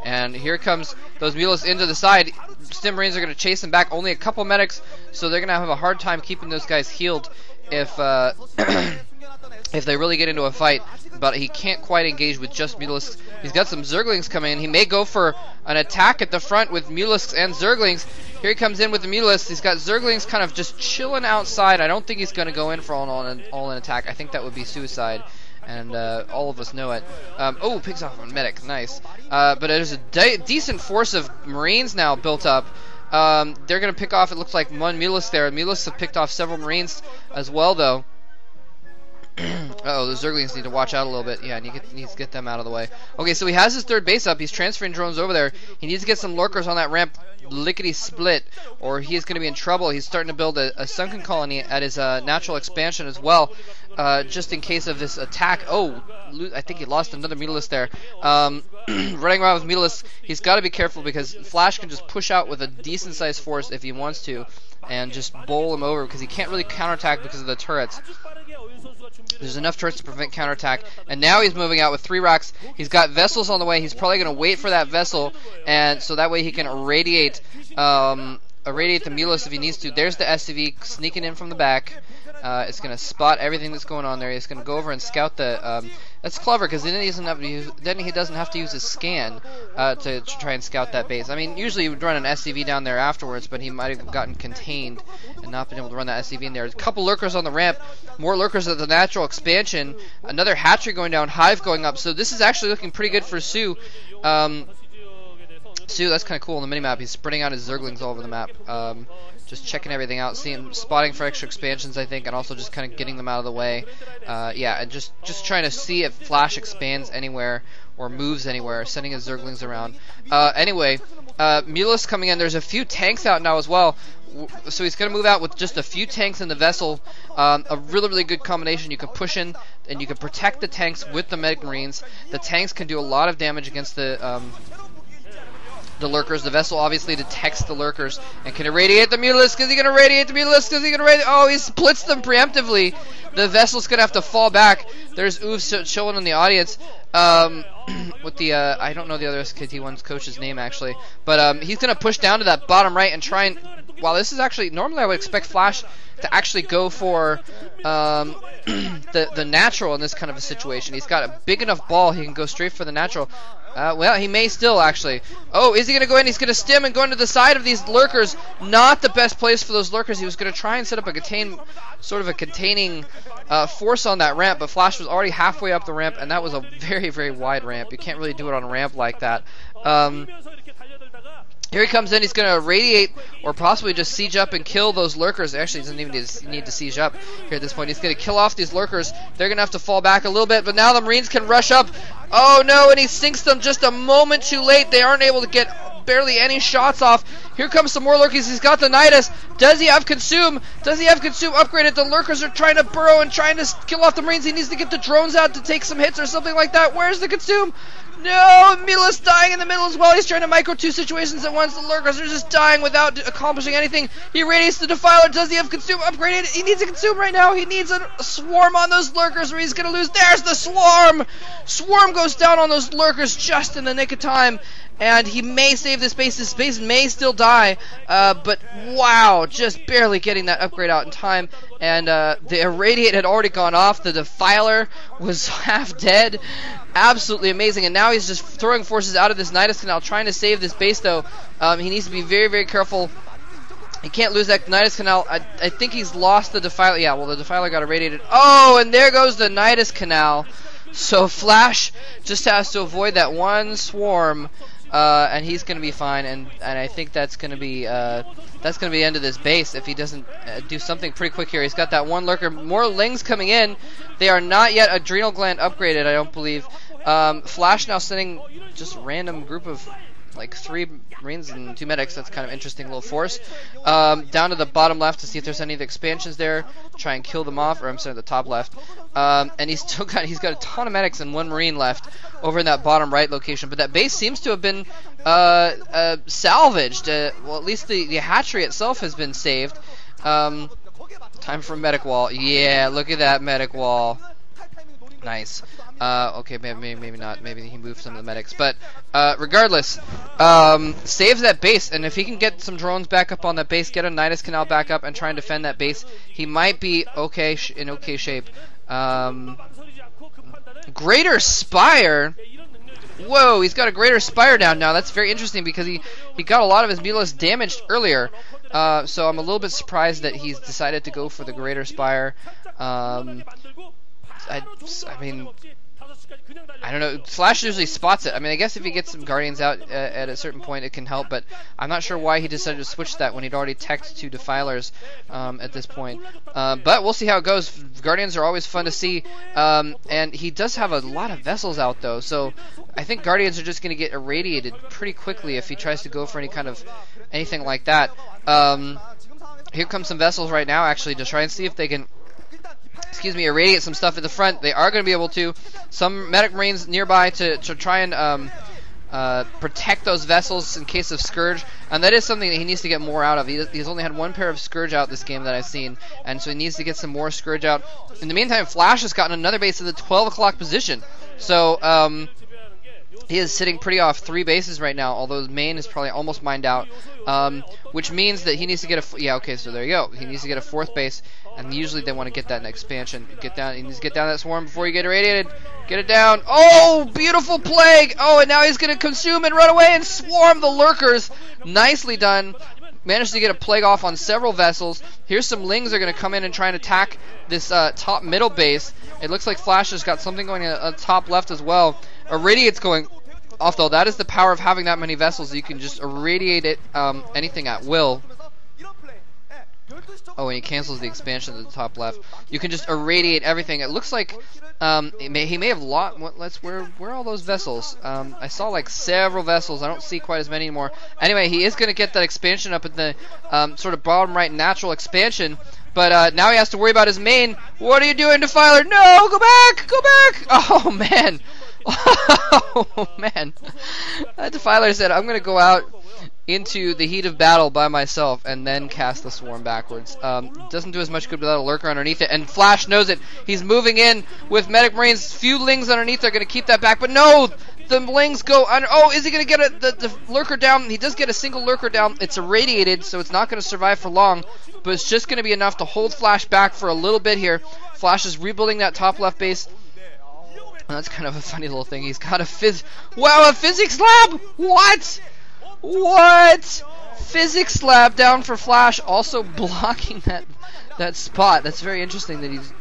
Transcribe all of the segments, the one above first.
And here comes those Mulas into the side. Stim Marines are going to chase them back. Only a couple medics, so they're going to have a hard time keeping those guys healed if if they really get into a fight. But he can't quite engage with just Mulas. He's got some Zerglings coming in. He may go for an attack at the front with Mulas and Zerglings. Here he comes in with the Mulas. He's got Zerglings kind of just chilling outside. I don't think he's going to go in for all-in attack. I think that would be suicide. And all of us know it. Oh, picks off a medic. Nice. But there's a decent force of Marines now built up. They're going to pick off, it looks like, one Mulas there. Mulas have picked off several Marines as well, though. Uh-oh, the Zerglings need to watch out a little bit. Yeah, he needs to get them out of the way. Okay, so he has his third base up. He's transferring drones over there. He needs to get some lurkers on that ramp lickety-split, or he is going to be in trouble. He's starting to build a sunken colony at his natural expansion as well, just in case of this attack. Oh, I think he lost another Mutalist there. Running around with Mutalist, he's got to be careful because Flash can just push out with a decent-sized force if he wants to, and just bowl him over because he can't really counterattack because of the turrets. There's enough turrets to prevent counterattack, and now he's moving out with 3 racks. He's got vessels on the way. He's probably going to wait for that vessel, and so that way he can irradiate the Mulas if he needs to. There's the SCV sneaking in from the back. It's going to spot everything that's going on there. He's going to go over and scout the... that's clever because then he doesn't have to use his scan to try and scout that base. I mean, usually you would run an SCV down there afterwards, but he might have gotten contained and not been able to run that SCV in there. A couple lurkers on the ramp, more lurkers at the natural expansion, another hatchery going down, hive going up. So this is actually looking pretty good for soO. soO, that's kind of cool on the minimap. He's spreading out his Zerglings all over the map. Just checking everything out, spotting for extra expansions, I think, and also just kind of getting them out of the way. Yeah, and just trying to see if Flash expands anywhere or moves anywhere, sending his Zerglings around. Anyway, Mulas coming in. There's a few tanks out now as well. So he's going to move out with just a few tanks in the vessel. A really, really good combination. You can push in and you can protect the tanks with the medic marines. The tanks can do a lot of damage against the lurkers. The vessel obviously detects the lurkers and can irradiate the Mutalist. Is he going to irradiate the Mutalist? Is he going to irradiate? Oh, he splits them preemptively. The vessel's going to have to fall back. There's Uv showing in the audience with the, I don't know the other SKT1's coach's name actually, but he's going to push down to that bottom right and try and, while this is actually, normally I would expect Flash to actually go for the natural in this kind of a situation. He's got a big enough ball, he can go straight for the natural. Well, he may still, actually. Oh, is he going to go in? He's going to stim and go into the side of these lurkers. Not the best place for those lurkers. He was going to try and set up a containing force on that ramp, but Flash was already halfway up the ramp, and that was a very, very wide ramp. You can't really do it on a ramp like that. Here he comes in. He's going to irradiate or possibly just siege up and kill those lurkers. Actually, he doesn't even need to siege up here at this point. He's going to kill off these lurkers. They're going to have to fall back a little bit, but now the Marines can rush up. Oh, no, and he sinks them just a moment too late. They aren't able to get barely any shots off. Here comes some more lurkers. He's got the Nidus. Does he have Consume? Does he have Consume upgraded? The lurkers are trying to burrow and trying to kill off the Marines. He needs to get the drones out to take some hits or something like that. Where's the Consume? No, Mutalist dying in the middle as well. He's trying to micro 2 situations at once. The lurkers are just dying without accomplishing anything. He radiates the Defiler. Does he have Consume upgraded? He needs a Consume right now. He needs a swarm on those lurkers or he's going to lose. There's the Swarm! Swarm goes down on those lurkers just in the nick of time. And he may save this base. This base may still die. But wow, just barely getting that upgrade out in time. And the Irradiate had already gone off. The Defiler was half dead. Absolutely amazing. And now he's just throwing forces out of this Nidus Canal, trying to save this base, though. He needs to be very, very careful. He can't lose that Nidus Canal. I think he's lost the Defiler. Yeah, well, the Defiler got irradiated. Oh, and there goes the Nidus Canal. So Flash just has to avoid that one swarm. And he's going to be fine, and I think that's going to be the end of this base if he doesn't do something pretty quick here. He's got that one lurker. More Lings coming in. They are not yet Adrenal Gland upgraded, I don't believe. Flash now sending just a random group of like 3 Marines and 2 medics. That's kind of interesting little force. Down to the bottom left to see if there's any of the expansions there. Try and kill them off, or I'm sorry, the top left. And he's got a ton of medics and 1 Marine left over in that bottom right location. But that base seems to have been salvaged. Well, at least the hatchery itself has been saved. Time for a medic wall. Yeah, look at that medic wall. Nice. Okay, maybe not. Maybe he moved some of the medics. But regardless, saves that base. And if he can get some drones back up on that base, get a Nidus Canal back up, and try and defend that base, he might be in okay shape. Greater Spire. Whoa, he's got a Greater Spire down now. That's very interesting because he got a lot of his Mulas damaged earlier. So I'm a little bit surprised that he's decided to go for the Greater Spire. I mean, I don't know. Slash usually spots it. I mean, I guess if he gets some Guardians out at a certain point, it can help. But I'm not sure why he decided to switch that when he'd already teched 2 Defilers at this point. But we'll see how it goes. Guardians are always fun to see. And he does have a lot of vessels out, though. So I think Guardians are just going to get irradiated pretty quickly if he tries to go for anything like that. Here come some vessels right now, actually, to try and see if they can irradiate some stuff at the front. They are going to be able to. Some medic marines nearby to try and protect those vessels in case of Scourge, and that is something that he needs to get more out of. He's only had 1 pair of Scourge out this game that I've seen, and so he needs to get some more Scourge out. In the meantime, Flash has gotten another base in the 12 o'clock position, so he is sitting pretty off 3 bases right now, although his main is probably almost mined out, which means that he needs to get so there you go. He needs to get a 4th base, and usually they want to get that in expansion. He needs to get down that swarm before you get irradiated. Get it down. Oh, beautiful plague. Oh, and now he's going to consume and run away and swarm the lurkers. Nicely done. Managed to get a plague off on several vessels. Here's some Lings are going to come in and try and attack this top middle base. It looks like Flash has got something going on top left as well. Irradiate's going off, though. That is the power of having that many vessels. You can just irradiate it, anything at will. Oh, and he cancels the expansion at the top left. You can just irradiate everything. It looks like he may have lost. Where are all those vessels? I saw like several vessels. I don't see quite as many anymore. Anyway, he is going to get that expansion up at the sort of bottom right natural expansion. But now he has to worry about his main. What are you doing, Defiler? No, go back! Go back! Oh, man. Oh, man. Defiler said, I'm going to go out into the heat of battle by myself and then cast the swarm backwards. Doesn't do as much good without a lurker underneath it, and Flash knows it. He's moving in with medic marines. Few Lings underneath are going to keep that back, but no! The Lings go under. Oh, is he going to get the lurker down? He does get a single lurker down. It's irradiated, so it's not going to survive for long, but it's just going to be enough to hold Flash back for a little bit here. Flash is rebuilding that top left base. That's kind of a funny little thing. He's got a physics lab? What? Physics lab down for Flash, also blocking that spot. That's very interesting that he's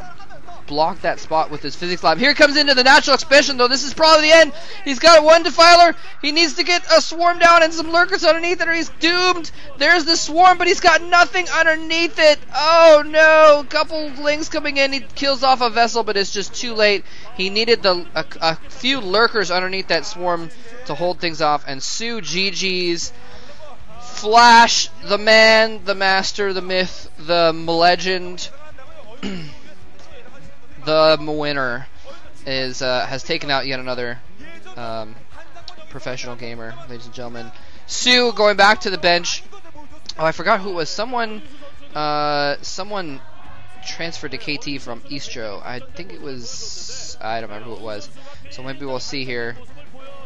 blocked that spot with his physics lab. Here comes into the natural expansion, though. This is probably the end. He's got 1 Defiler. He needs to get a swarm down and some lurkers underneath it, or he's doomed. There's the swarm, but he's got nothing underneath it. Oh no! A couple Lings coming in. He kills off a vessel, but it's just too late. He needed a few lurkers underneath that swarm to hold things off, and soO GG's. Flash, the man, the master, the myth, the legend, the winner has taken out yet another professional gamer, ladies and gentlemen. soO going back to the bench. Oh, I forgot who it was. Someone transferred to KT from Eastro. I think it was. I don't remember who it was. So maybe we'll see here.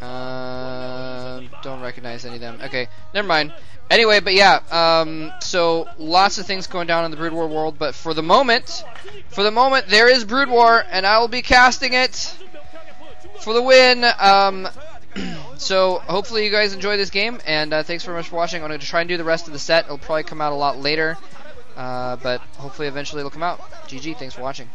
Don't recognize any of them. Okay, never mind. Anyway, but yeah, so lots of things going down in the Brood War world, but for the moment, there is Brood War, and I will be casting it for the win. So hopefully you guys enjoy this game, and thanks very much for watching. I'm going to try and do the rest of the set. It'll probably come out a lot later, but hopefully eventually it'll come out. GG, thanks for watching.